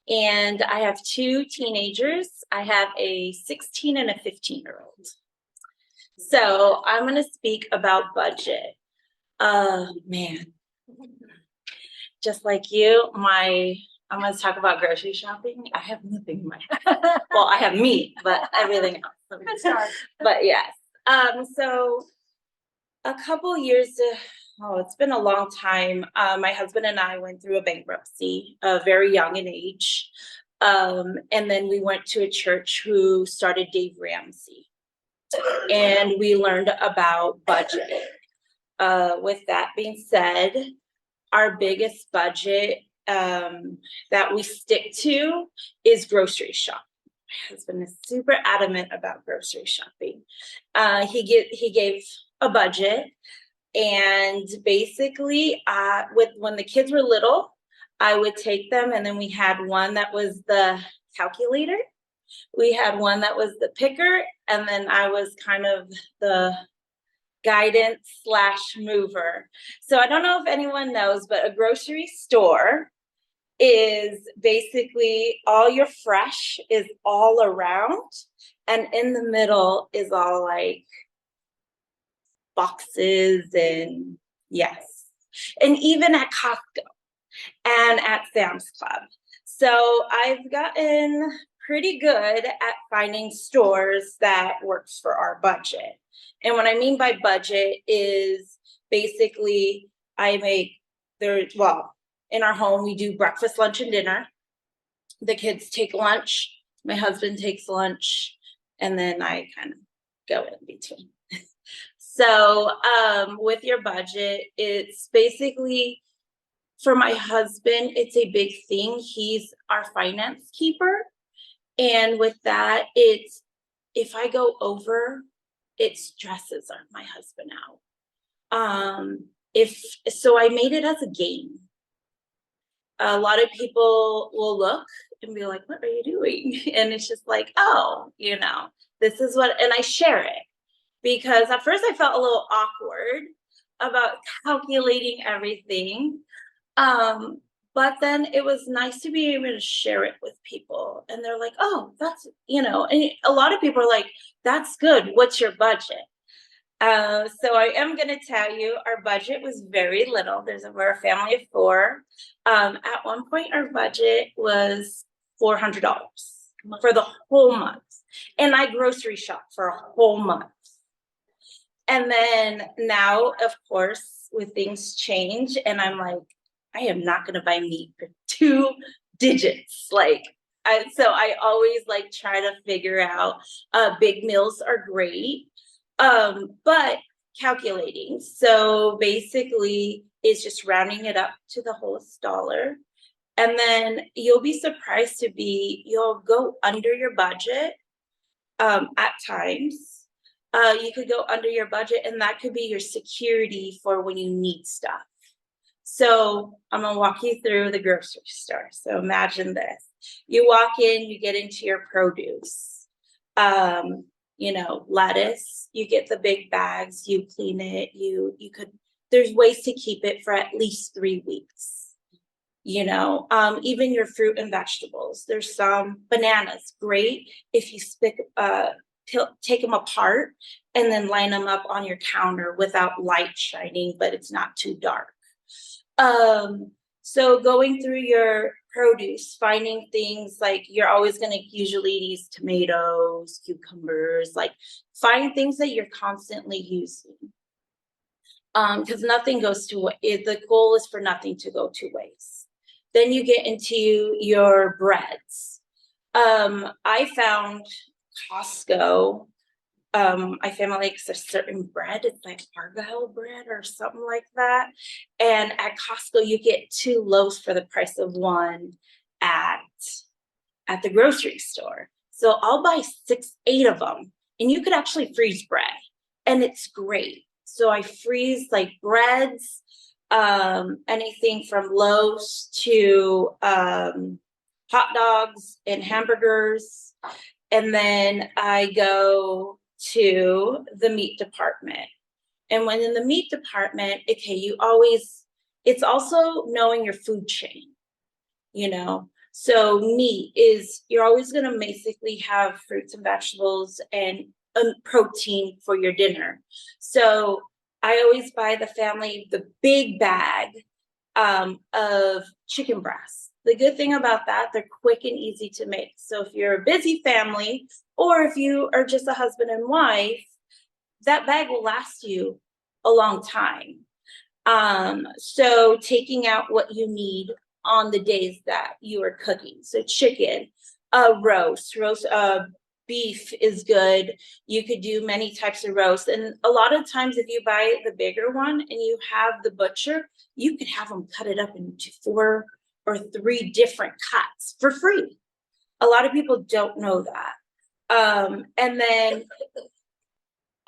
and I have 2 teenagers. I have a 16 and a 15-year-old. So I'm going to speak about budget. Man, just like you, I'm going to talk about grocery shopping. I have nothing in my head. Well, I have meat, but everything else. Good start. But yes. So a couple years, it's been a long time. My husband and I went through a bankruptcy, very young in age. And then we went to a church who started Dave Ramsey. And we learned about budgeting. With that being said, our biggest budget that we stick to is grocery shopping. My husband is super adamant about grocery shopping. He gave a budget, and basically when the kids were little, I would take them, and then we had one that was the calculator, we had one that was the picker, and then I was kind of the guidance / mover. So I don't know if anyone knows, but a grocery store is basically all your fresh is all around, and in the middle is all like boxes, and yes, and even at Costco and at Sam's Club. So I've gotten pretty good at finding stores that works for our budget. And what I mean by budget is basically in our home, we do breakfast, lunch, and dinner. The kids take lunch, my husband takes lunch, and then I kind of go in between. So with your budget, it's basically, for my husband, it's a big thing. He's our finance keeper. And with that, if I go over, it stresses my husband out. So I made it as a game. A lot of people will look and be like, what are you doing? And it's just like, oh, this is what, and I share it. Because at first I felt a little awkward about calculating everything. But then it was nice to be able to share it with people. And they're like, oh, that's, and a lot of people are like, that's good. What's your budget? So I am going to tell you, our budget was very little. We're a family of 4. At one point, our budget was $400 for the whole month. And I grocery shop for a whole month. And then now, of course, with things change, and I'm like, I am not going to buy meat for 2 digits. So I always try to figure out, big meals are great, but calculating. So basically it's just rounding it up to the wholest dollar. And then you'll be surprised you'll go under your budget, at times. You could go under your budget, and that could be your security for when you need stuff. So I'm going to walk you through the grocery store. So imagine this. You walk in, you get into your produce, lettuce, you get the big bags, you clean it, there's ways to keep it for at least 3 weeks. Even your fruit and vegetables, there's some bananas, great if you take them apart and then line them up on your counter without light shining, but it's not too dark. So going through your produce, finding things like you're always going to usually use tomatoes, cucumbers, like find things that you're constantly using. Because nothing goes to waste. The goal is for nothing to go to waste. Then you get into your breads. I found Costco. My family likes a certain bread. It's like Argyle bread or something like that. And at Costco, you get 2 loaves for the price of one at the grocery store. So I'll buy 6, 8 of them, and you could actually freeze bread, and it's great. So I freeze like breads, anything from loaves to hot dogs and hamburgers. And then I go to the meat department. And when in the meat department, okay, it's also knowing your food chain, you know. So meat is, you're always going to basically have fruits and vegetables and protein for your dinner. So I always buy the family the big bag of chicken breasts. The good thing about that, they're quick and easy to make. So if you're a busy family, or if you are just a husband and wife, that bag will last you a long time. So taking out what you need on the days that you are cooking. So chicken, roast, beef is good. You could do many types of roast. And a lot of times if you buy the bigger one and you have the butcher, you could have them cut it up into 4 or 3 different cuts for free. A lot of people don't know that. And then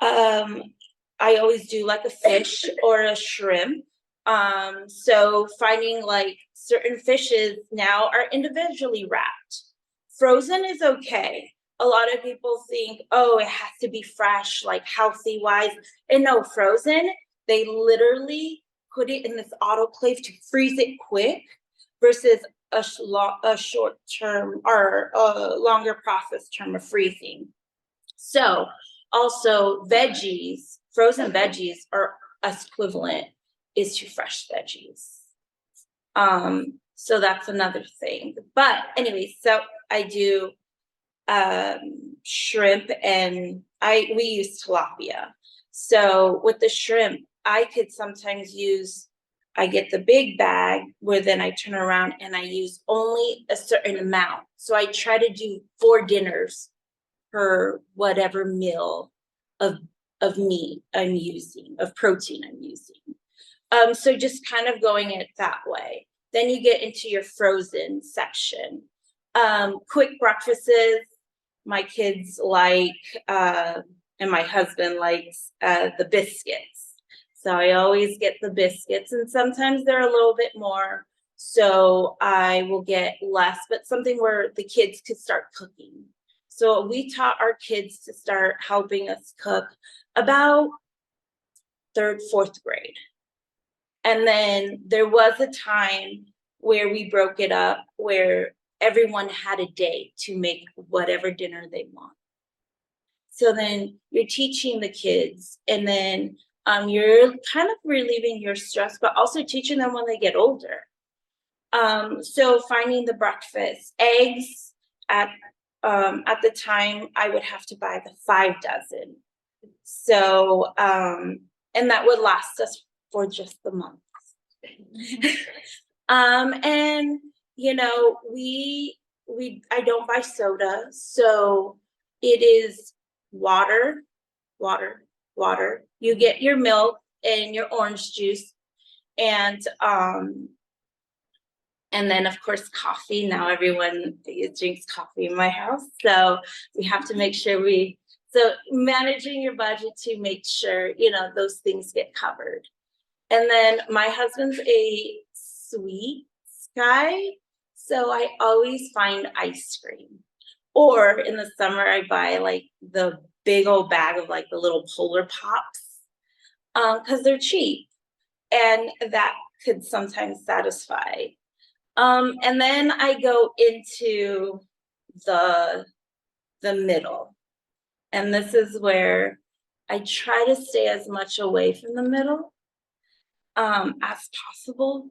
I always do like a fish or a shrimp. So finding like certain fishes now are individually wrapped. Frozen is okay. A lot of people think, oh, it has to be fresh, like healthy wise. And no, frozen, they literally put it in this autoclave to freeze it quick versus a short term or a longer process term of freezing. So also veggies, frozen veggies are equivalent is to fresh veggies. So that's another thing. But anyway, so I do shrimp, and we use tilapia. So with the shrimp, I could sometimes I get the big bag where then I turn around and I use only a certain amount. So I try to do 4 dinners per whatever meal of meat I'm using, of protein I'm using. So just kind of going it that way. Then you get into your frozen section. Quick breakfasts, my kids like, and my husband likes the biscuits. So I always get the biscuits, and sometimes they're a little bit more. So I will get less, but something where the kids could start cooking. So we taught our kids to start helping us cook about 3rd, 4th grade. And then there was a time where we broke it up where everyone had a day to make whatever dinner they want. So then you're teaching the kids, and then you're kind of relieving your stress, but also teaching them when they get older. So finding the breakfast, eggs at the time I would have to buy the 5 dozen. So, and that would last us for just the month. And you know, I don't buy soda, so it is water. You get your milk and your orange juice, and then of course coffee. Now everyone drinks coffee in my house, so we have to make sure so managing your budget to make sure, you know, those things get covered. And then my husband's a sweet guy, so I always find ice cream. Or in the summer, I buy like the big old bag of like the little Polar Pops, because they're cheap, and that could sometimes satisfy. And then I go into the middle, and this is where I try to stay as much away from the middle as possible,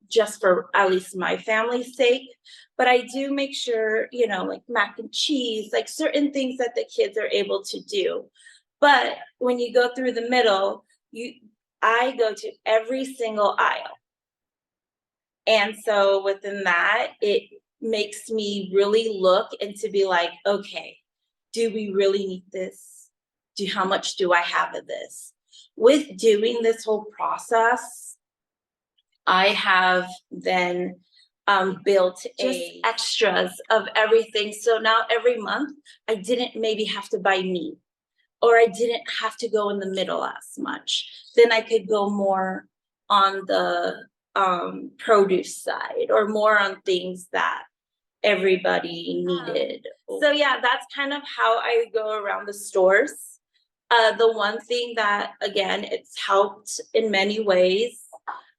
just for at least my family's sake. But I do make sure, you know, like mac and cheese, like certain things that the kids are able to do. But when you go through the middle, I go to every single aisle. And so within that, it makes me really look and to be like, okay, do we really need this? How much do I have of this? With doing this whole process, I have then built just extras of everything. So now every month, I didn't maybe have to buy meat, or I didn't have to go in the middle as much. Then I could go more on the produce side, or more on things that everybody needed. So yeah, that's kind of how I go around the stores. The one thing that, again, it's helped in many ways,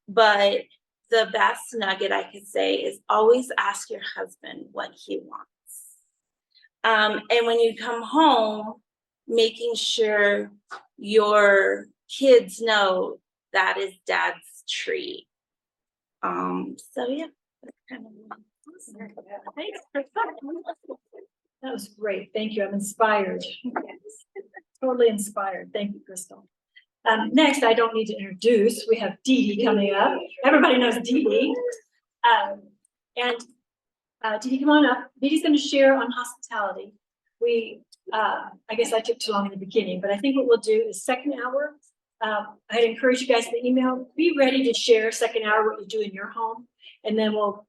but the best nugget I could say is always ask your husband what he wants. And when you come home, making sure your kids know that is dad's treat. So yeah, that's kind of Thanks. That was great. Thank you. I'm inspired. Totally inspired. Thank you, Crystal. Next, I don't need to introduce. We have Didi coming up. Everybody knows Didi. Didi, come on up. Didi's going to share on hospitality. I guess I took too long in the beginning, but I think what we'll do is second hour. I'd encourage you guys to email. Be ready to share second hour what you do in your home, and then we'll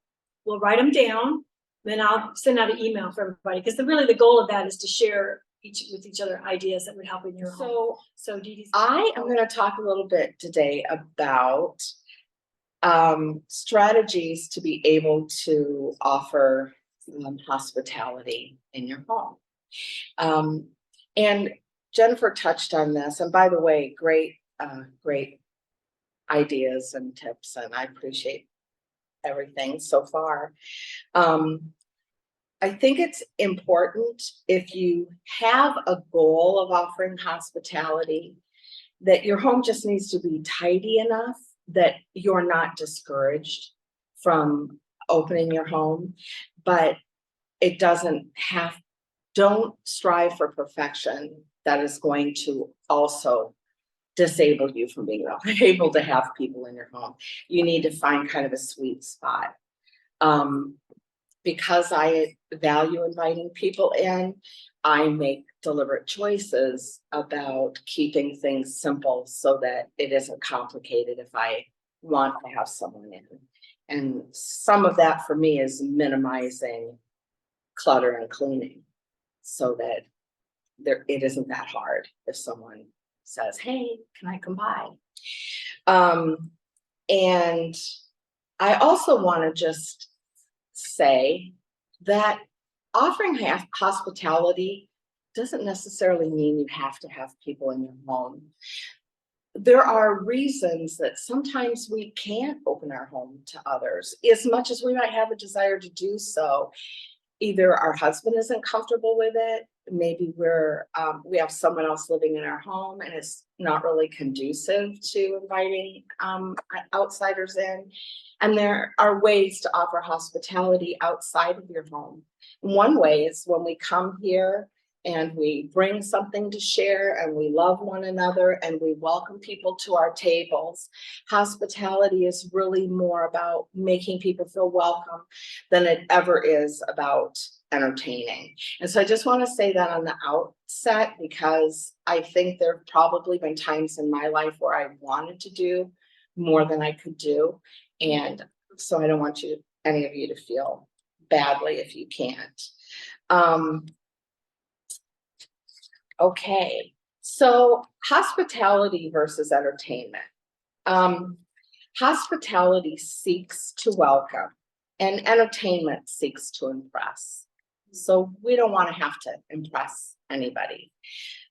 write them down. Then I'll send out an email for everybody, because really the goal of that is to share with each other ideas that would help in your home. So Didi's. I am going to talk a little bit today about strategies to be able to offer hospitality in your home. And Jennifer touched on this, and by the way, great ideas and tips, and I appreciate everything so far. I think it's important, if you have a goal of offering hospitality, that your home just needs to be tidy enough that you're not discouraged from opening your home, but it don't strive for perfection that is going to also disable you from being able to have people in your home. You need to find kind of a sweet spot. Because I value inviting people in, I make deliberate choices about keeping things simple so that it isn't complicated if I want to have someone in. And some of that for me is minimizing clutter and cleaning, so that it isn't that hard if someone says, hey, can I come by? And I also want to just say that offering hospitality doesn't necessarily mean you have to have people in your home. There are reasons that sometimes we can't open our home to others, as much as we might have a desire to do so. Either our husband isn't comfortable with it, maybe we have someone else living in our home and it's not really conducive to inviting outsiders in. And there are ways to offer hospitality outside of your home. One way is when we come here and we bring something to share, and we love one another, and we welcome people to our tables. Hospitality is really more about making people feel welcome than it ever is about entertaining. And so I just want to say that on the outset, because I think there have probably been times in my life where I wanted to do more than I could do. And so I don't want any of you to feel badly if you can't. Okay, so hospitality versus entertainment. Hospitality seeks to welcome, and entertainment seeks to impress. So we don't want to have to impress anybody.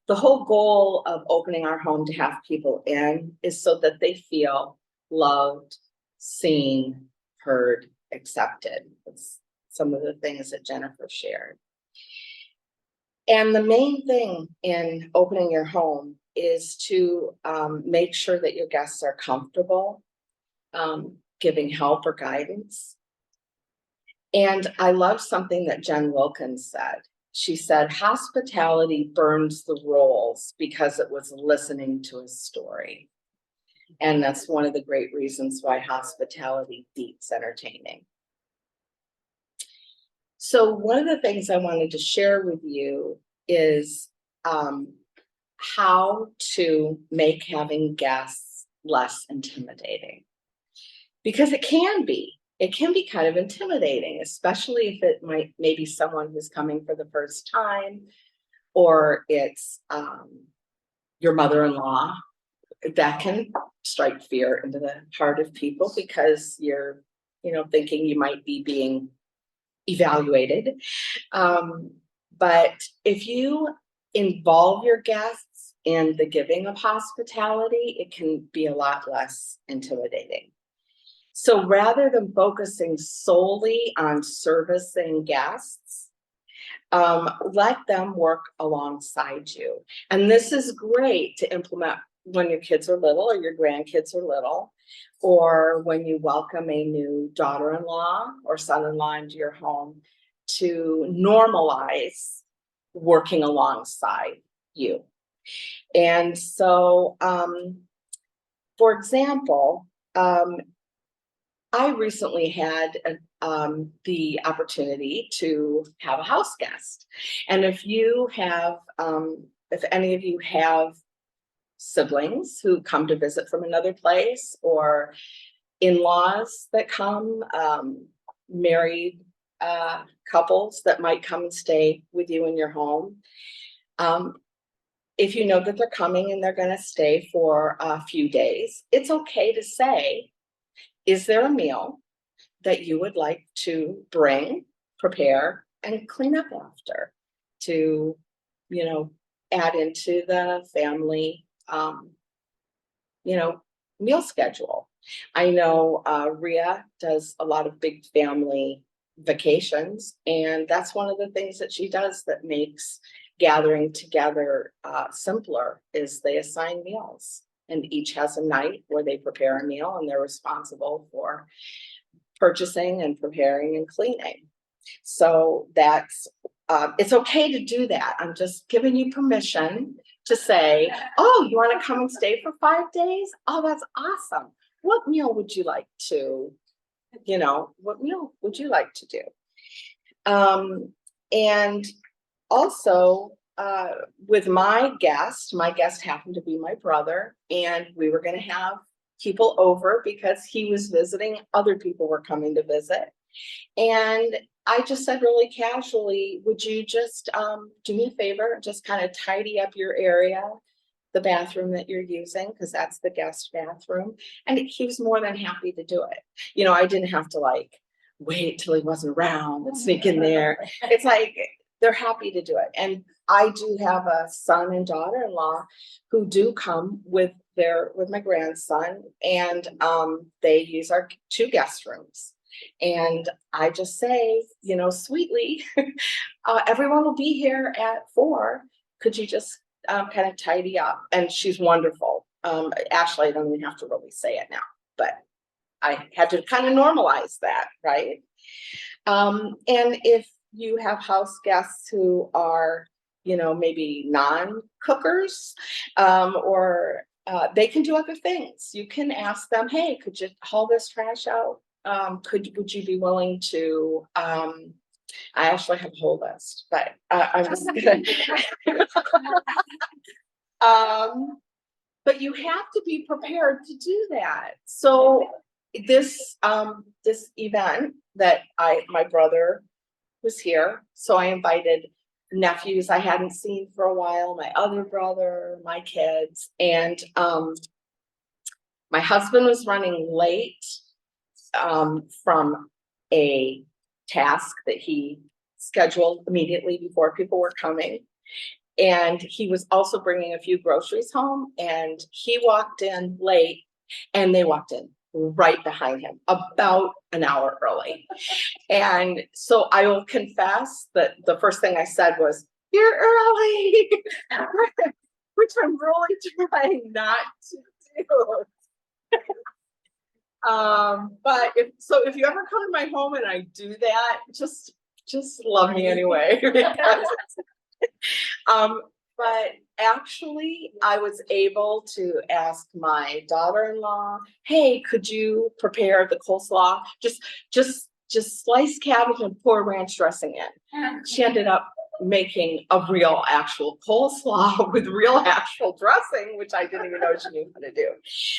The whole goal of opening our home to have people in is so that they feel loved, seen, heard, accepted. It's some of the things that Jennifer shared. And the main thing in opening your home is to make sure that your guests are comfortable. giving help or guidance. And I love something that Jen Wilkins said. She said, hospitality burns the rolls because it was listening to a story. And that's one of the great reasons why hospitality beats entertaining. So one of the things I wanted to share with you is how to make having guests less intimidating. Because it can be kind of intimidating, especially if it maybe someone who's coming for the first time, or it's your mother-in-law. That can strike fear into the heart of people because you're, thinking you might be being evaluated. But if you involve your guests in the giving of hospitality, it can be a lot less intimidating. So rather than focusing solely on servicing guests, let them work alongside you. And this is great to implement when your kids are little or your grandkids are little, or when you welcome a new daughter-in-law or son-in-law into your home, to normalize working alongside you. And so, for example, I recently had the opportunity to have a house guest. And if any of you have siblings who come to visit from another place, or in-laws that come, married couples that might come and stay with you in your home, if you know that they're coming and they're going to stay for a few days, it's okay to say, is there a meal that you would like to bring, prepare, and clean up after, to, add into the family, meal schedule? I know Rhea does a lot of big family vacations, and that's one of the things that she does that makes gathering together simpler, is they assign meals. And each has a night where they prepare a meal, and they're responsible for purchasing and preparing and cleaning. So that's, it's okay to do that. I'm just giving you permission to say, oh, you want to come and stay for 5 days? Oh, that's awesome. What meal would you like to, what meal would you like to do? And also, with my guest happened to be my brother, and we were going to have people over because he was visiting, other people were coming to visit. And I just said really casually, would you just do me a favor, just kind of tidy up your area, the bathroom that you're using, because that's the guest bathroom. And he was more than happy to do it. I didn't have to wait till he wasn't around and sneak in there. It's they're happy to do it. And I do have a son and daughter-in-law who do come with my grandson, and they use our 2 guest rooms. And I just say, sweetly, everyone will be here at 4. Could you just kind of tidy up? And she's wonderful. Actually, I don't even have to really say it now, but I had to kind of normalize that, right? And if you have house guests who are, maybe non-cookers, or they can do other things. You can ask them, hey, could you haul this trash out? Would you be willing to, I actually have a whole list, but I'm just gonna, but you have to be prepared to do that. So this event that my brother was here, so I invited nephews I hadn't seen for a while, my other brother, my kids, and my husband was running late from a task that he scheduled immediately before people were coming. And he was also bringing a few groceries home, and he walked in late, and they walked in right behind him about an hour early. And so I will confess that the first thing I said was, "You're early," which I'm really trying not to do. But if you ever come to my home and I do that, just love me anyway. because but actually, I was able to ask my daughter-in-law, "Hey, could you prepare the coleslaw? Just slice cabbage and pour ranch dressing in." She ended up making a real actual coleslaw with real actual dressing, which I didn't even know she knew how to do.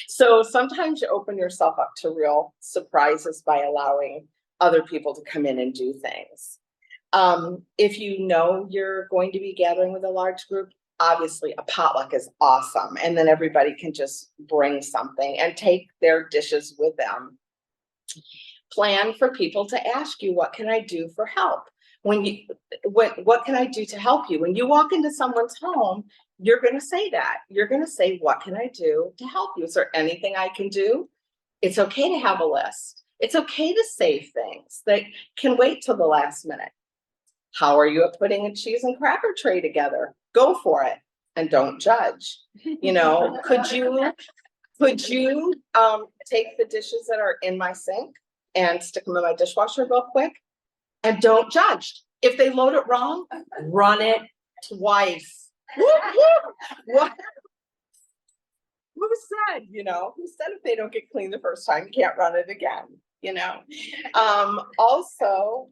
So sometimes you open yourself up to real surprises by allowing other people to come in and do things. If you know you're going to be gathering with a large group, obviously a potluck is awesome. And then everybody can just bring something and take their dishes with them. Plan for people to ask you, what can I do for help? What can I do to help you? When you walk into someone's home, you're going to say that. You're going to say, what can I do to help you? Is there anything I can do? It's okay to have a list. It's okay to say things that can wait till the last minute. How are you at putting a cheese and cracker tray together? Go for it and don't judge. Could you take the dishes that are in my sink and stick them in my dishwasher real quick? And don't judge. If they load it wrong, run it twice. What? Who said, who said if they don't get clean the first time, you can't run it again, Also,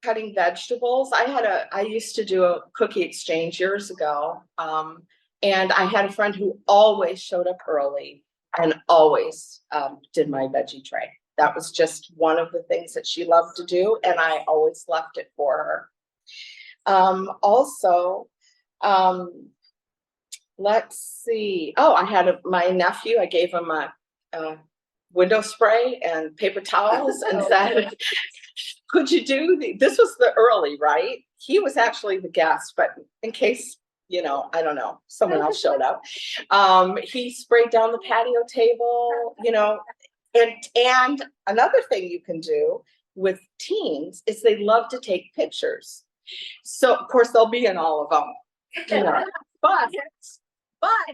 cutting vegetables. I used to do a cookie exchange years ago. And I had a friend who always showed up early and always did my veggie tray. That was just one of the things that she loved to do, and I always left it for her. Let's see. Oh, I had my nephew. I gave him a window spray and paper towels and said, "Could you do this?" Was the early, right? He was actually the guest, but in case I don't know, someone else showed up. He sprayed down the patio table, and another thing you can do with teens is they love to take pictures. So of course they'll be in all of them, but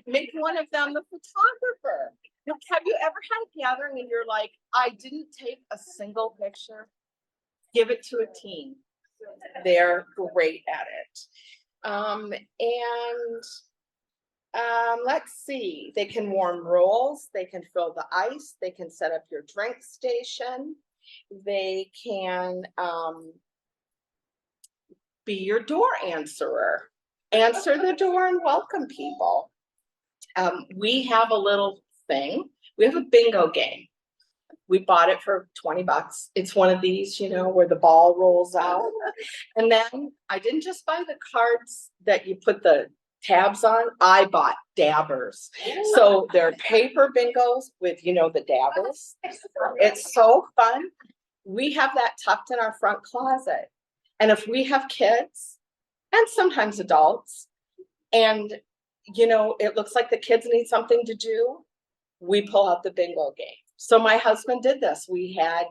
make one of them the photographer. Have you ever had a gathering and you're like, I didn't take a single picture? Give it to a teen. They're great at it. Let's see, they can warm rolls, they can fill the ice, they can set up your drink station, they can be your door answerer, answer the door and welcome people. We have a little thing, we have a bingo game. We bought it for $20. It's one of these, where the ball rolls out. And then I didn't just buy the cards that you put the tabs on. I bought dabbers. So they're paper bingos with, the dabbers. It's so fun. We have that tucked in our front closet. And if we have kids and sometimes adults, and, it looks like the kids need something to do, we pull out the bingo game. So my husband did this. We had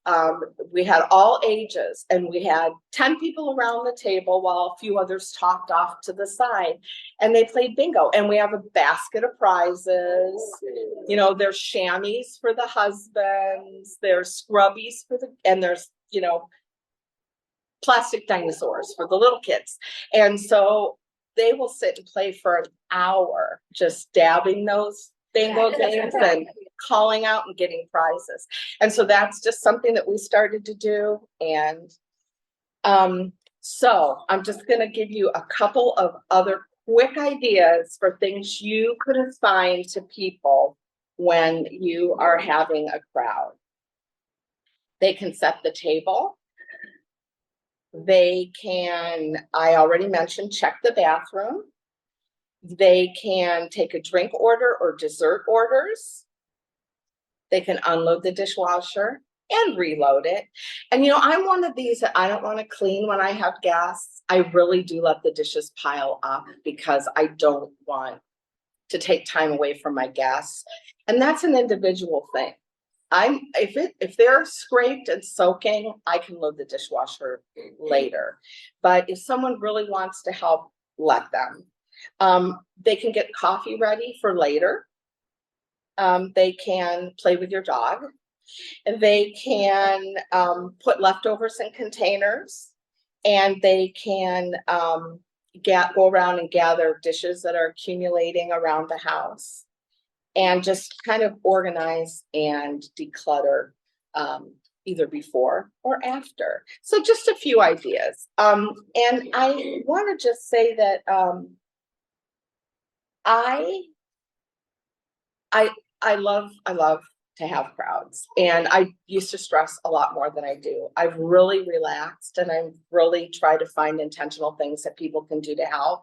all ages, and we had 10 people around the table while a few others talked off to the side, and they played bingo. And we have a basket of prizes. There's chamois for the husbands, there's scrubbies and there's, plastic dinosaurs for the little kids. And so they will sit and play for an hour, just dabbing those bingo games and calling out and getting prizes. And so that's just something that we started to do. And so I'm just going to give you a couple of other quick ideas for things you could assign to people when you are having a crowd. They can set the table. They can, I already mentioned, check the bathroom. They can take a drink order or dessert orders. They can unload the dishwasher and reload it. And I'm one of these that I don't want to clean when I have guests. I really do let the dishes pile up because I don't want to take time away from my guests. And that's an individual thing. If they're scraped and soaking, I can load the dishwasher later. But if someone really wants to help, let them. They can get coffee ready for later. They can play with your dog. And they can put leftovers in containers. And they can go around and gather dishes that are accumulating around the house. And just kind of organize and declutter either before or after. So just a few ideas. And I want to just say that I love to have crowds, and I used to stress a lot more than I do. I've really relaxed, and I've really tried to find intentional things that people can do to help.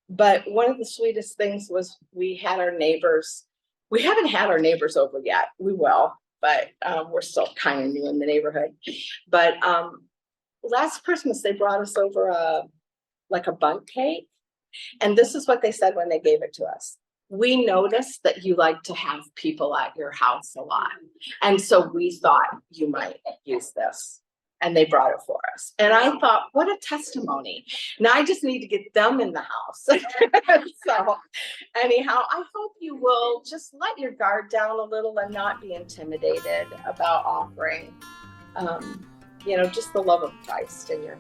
But one of the sweetest things was we had our neighbors. We haven't had our neighbors over yet. We will, but we're still kind of new in the neighborhood. But last Christmas they brought us over a bundt cake, and this is what they said when they gave it to us. We noticed that you like to have people at your house a lot, and so we thought you might use this. And they brought it for us. And I thought, what a testimony. Now I just need to get them in the house. So anyhow, I hope you will just let your guard down a little and not be intimidated about offering, just the love of Christ in your